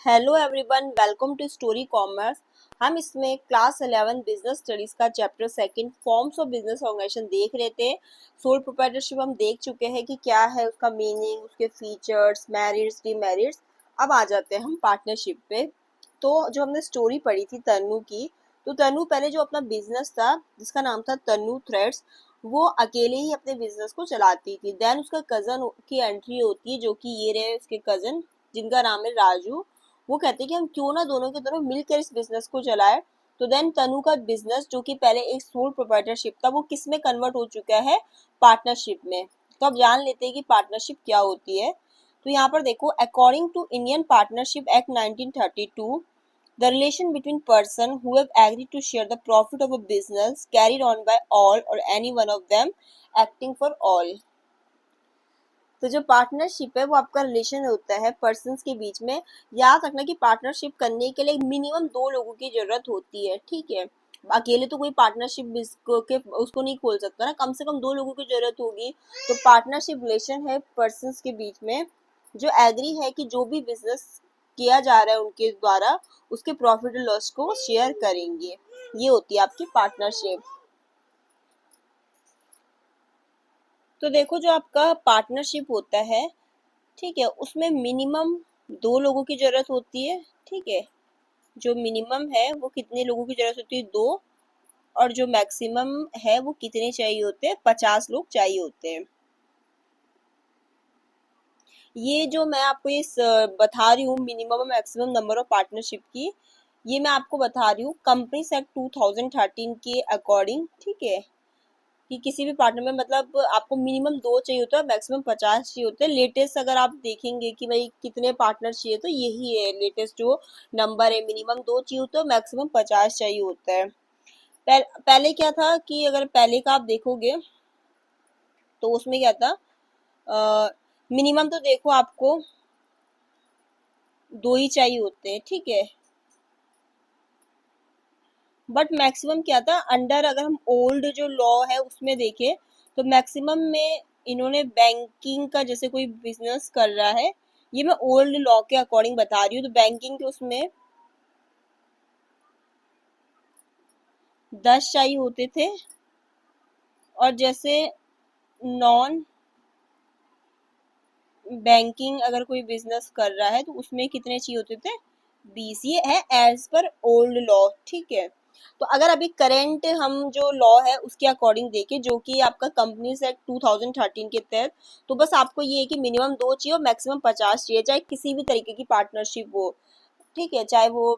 Hello everyone, welcome to Story Commerce. हम इसमें class 11 business studies का chapter second forms of business organisation देख रहे थे। सोल प्रोप्राइटरशिप हम देख चुके हैं कि क्या है उसका मीनिंग, उसके फीचर्स, मेरिट्स, डिमेरिट्स। अब आ जाते हैं हम पार्टनरशिप पे। तो जो हमने स्टोरी पढ़ी थी तन्नू की, तो तन्नू पहले जो अपना बिजनेस था जिसका नाम था तन्नू थ्रेड्स, वो अकेले ही अपने बिजनेस को चलाती थी। देन उसका कजन की एंट्री होती है, जो कि ये रहे उसके कजन जिनका नाम है राजू। वो कहते हैं कि हम क्यों ना दोनों के दोनों मिलकर इस बिजनेस को चलाएं। तो देन तनु का बिजनेस जो कि पहले एक सोल प्रोप्राइटरशिप था, वो किस में कन्वर्ट हो चुका है? पार्टनरशिप में। तो अब जान लेते हैं कि पार्टनरशिप क्या होती है। तो यहाँ पर देखो, according to Indian Partnership Act 1932, the relation between person who have agreed to share the profit of a business carried on by all or any one of them acting for all। तो जो partnership है वो आपका relation होता है persons के बीच में। याद रखना कि पार्टनरशिप करने के लिए मिनिमम दो लोगों की जरूरत होती है, ठीक है। अकेले तो कोई पार्टनरशिप के उसको नहीं खोल सकता ना, कम से कम दो लोगों की जरूरत होगी। तो पार्टनरशिप रिलेशन है पर्सन्स के बीच में, जो एग्री है कि जो भी बिजनेस किया जा रहा है उनके द्वारा, उसके प्रॉफिट और लॉस को शेयर करेंगे। ये होती है आपकी पार्टनरशिप। तो देखो, जो आपका पार्टनरशिप होता है, ठीक है, उसमें मिनिमम दो लोगों की जरूरत होती है, ठीक है। जो मिनिमम है वो कितने लोगों की जरूरत होती है? दो। और जो मैक्सिमम है वो कितने चाहिए होते हैं? 50 लोग चाहिए होते हैं। ये जो मैं आपको बता रही हूँ मिनिमम और मैक्सिमम नंबर ऑफ पार्टनरशिप की, ये मैं आपको बता रही हूँ कंपनीज एक्ट 2013 के अकॉर्डिंग, ठीक है। कि किसी भी पार्टनर में मतलब आपको मिनिमम दो चाहिए होता है, मैक्सिमम 50 चाहिए होते हैं। लेटेस्ट अगर आप देखेंगे कि भाई कितने पार्टनर चाहिए, तो यही है लेटेस्ट जो नंबर है, मिनिमम दो चाहिए होता है, मैक्सिमम 50 चाहिए होता है। पहले क्या था कि अगर पहले का आप देखोगे तो उसमें क्या था, मिनिमम तो देखो आपको दो ही चाहिए होते हैं, ठीक है। बट मैक्सिमम क्या था, अंडर अगर हम ओल्ड जो लॉ है उसमें देखें, तो मैक्सिमम में इन्होंने बैंकिंग का, जैसे कोई बिजनेस कर रहा है, ये मैं ओल्ड लॉ के अकॉर्डिंग बता रही हूँ, तो बैंकिंग के उसमें 10 चाहिए होते थे। और जैसे नॉन बैंकिंग अगर कोई बिजनेस कर रहा है तो उसमें कितने चाहिए होते थे? 20। ये है एज पर ओल्ड लॉ, ठीक है। तो अगर अभी करेंट हम जो लॉ है उसके अकॉर्डिंग देखें, जो कि आपका कंपनीज एक्ट 2013 के तहत, तो बस आपको ये है कि मिनिमम दो चाहिए और मैक्सिमम 50 चाहिए, चाहे किसी भी तरीके की पार्टनरशिप हो, ठीक है। चाहे वो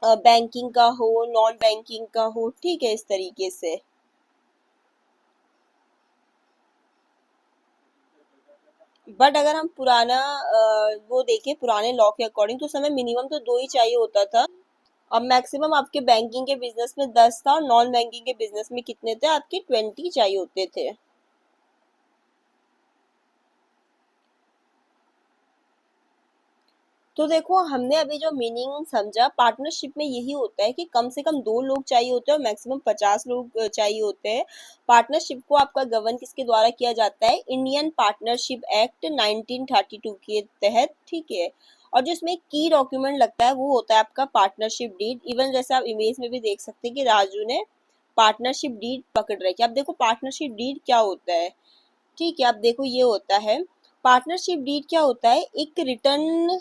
बैंकिंग का हो, नॉन बैंकिंग का हो, ठीक है, इस तरीके से। बट अगर हम पुराना वो देखें पुराने लॉ के अकॉर्डिंग, तो समय मिनिमम तो दो ही चाहिए होता था। अब मैक्सिमम आपके बैंकिंग के बिजनेस में 10 था, और नॉन बैंकिंग के बिजनेस में कितने थे? आपके 20 चाहिए होते थे। तो देखो, हमने अभी जो मीनिंग समझा पार्टनरशिप में, यही होता है कि कम से कम दो लोग चाहिए होते हैं और मैक्सिमम 50 लोग चाहिए होते हैं। पार्टनरशिप को आपका गवर्न किसके द्वारा किया जाता है? इंडियन पार्टनरशिप एक्ट 1932 के तहत, ठीक है। और जो इसमें की डॉक्यूमेंट लगता है वो होता है आपका पार्टनरशिप डीड। इवन जैसे आप इमेज में भी देख सकते हैं कि राजू ने पार्टनरशिप डीड पकड़ रखी है। अब देखो पार्टनरशिप डीड क्या होता है, ठीक है। अब देखो ये होता है, पार्टनरशिप डीड क्या होता है? एक रिटर्न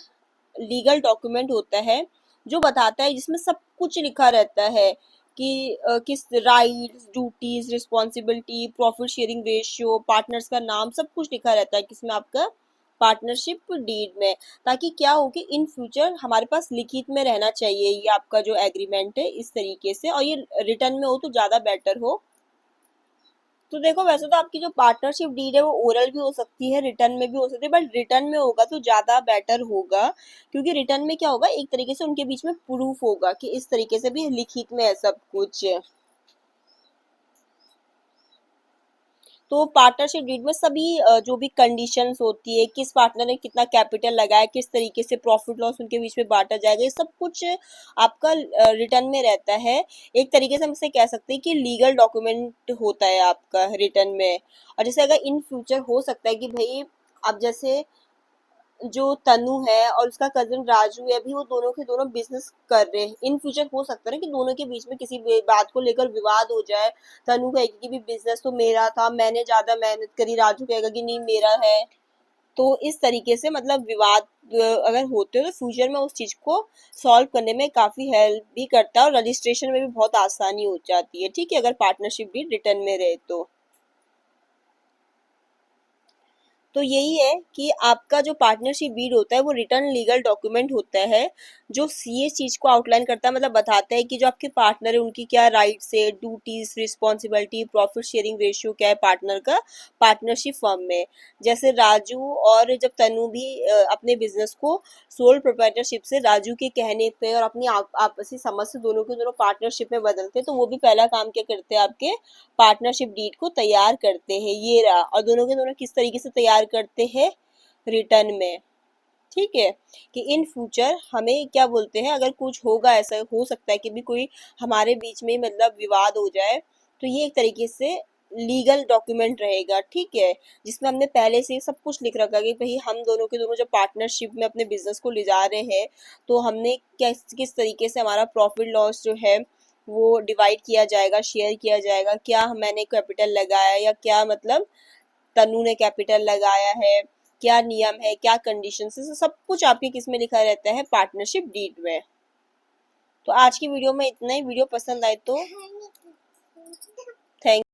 लीगल डॉक्यूमेंट होता है जो बताता है, जिसमें सब कुछ लिखा रहता है कि किस rights, duties, responsibility, profit sharing ratio, partners का नाम, सब कुछ लिखा रहता है किसमें? आपका पार्टनरशिप डीड में। ताकि क्या हो कि इन फ्यूचर हमारे पास लिखित में रहना चाहिए ये आपका जो एग्रीमेंट है, इस तरीके से, और ये रिटर्न में हो तो ज्यादा बेटर हो। तो देखो, वैसे तो आपकी जो पार्टनरशिप डीड है वो ओरल भी हो सकती है, रिटर्न में भी हो सकती है, बट रिटर्न में होगा तो ज्यादा बेटर होगा। क्योंकि रिटर्न में क्या होगा, एक तरीके से उनके बीच में प्रूफ होगा कि इस तरीके से भी लिखित में है सब कुछ। तो पार्टनरशिप डीड में सभी जो भी कंडीशंस होती है, किस पार्टनर ने कितना कैपिटल लगाया, किस तरीके से प्रॉफिट लॉस उनके बीच में बांटा जाएगा, ये सब कुछ आपका रिटर्न में रहता है। एक तरीके से हम इसे कह सकते हैं कि लीगल डॉक्यूमेंट होता है आपका रिटर्न में। और जैसे अगर इन फ्यूचर हो सकता है कि भाई, अब जैसे जो तनु है और उसका कजन राजू है, अभी वो दोनों के दोनों बिजनेस कर रहे हैं। इन फ्यूचर हो सकता है ना कि दोनों के बीच में किसी बात को लेकर विवाद हो जाए। तनु कहेगी कि भी बिजनेस तो मेरा था, मैंने ज्यादा मेहनत करी, राजू कहेगा कि नहीं मेरा है। तो इस तरीके से मतलब विवाद अगर होते हो तो फ्यूचर में उस चीज को सॉल्व करने में काफी हेल्प भी करता है और रजिस्ट्रेशन में भी बहुत आसानी हो जाती है। ठीक है, अगर पार्टनरशिप भी रिटर्न में रहे तो यही है कि आपका जो पार्टनरशिप डीड होता है वो रिटर्न लीगल डॉक्यूमेंट होता है जो ये चीज को आउटलाइन करता है, मतलब बताता है कि जो आपके पार्टनर है उनकी क्या राइट्स है, duties, responsibility, profit sharing ratio क्या है पार्टनर का पार्टनरशिप फर्म में। जैसे राजू और जब तनु भी अपने बिजनेस को सोल प्रोप्राइटरशिप से राजू के कहने पे और अपनी आपसी समझ से दोनों के दोनों पार्टनरशिप में बदलते हैं, तो वो भी पहला काम क्या करते हैं, आपके पार्टनरशिप डीड को तैयार करते हैं। ये रहा, और दोनों के दोनों किस तरीके से तैयार करते हैं, रिटर्न में। ठीक है, कि इन फ्यूचर हमें क्या बोलते हैं, अगर कुछ होगा, ऐसा हो सकता है कि भी कोई हमारे बीच में मतलब विवाद हो जाए, तो ये एक तरीके से लीगल डॉक्यूमेंट रहेगा। ठीक है, जिसमें हमने पहले से सब कुछ लिख रखा है कि भाई हम दोनों के दोनों जब पार्टनरशिप में अपने बिजनेस को ले जा रहे हैं तो हमने किस किस तरीके से हमारा प्रॉफिट लॉस जो है वो डिवाइड किया जाएगा, शेयर किया जाएगा, क्या मैंने कैपिटल लगाया या क्या मतलब तनु ने कैपिटल लगाया है, क्या नियम है, क्या कंडीशन है, सब कुछ आपके किस में लिखा रहता है, पार्टनरशिप डीड में। तो आज की वीडियो में इतना ही। वीडियो पसंद आए तो थैंक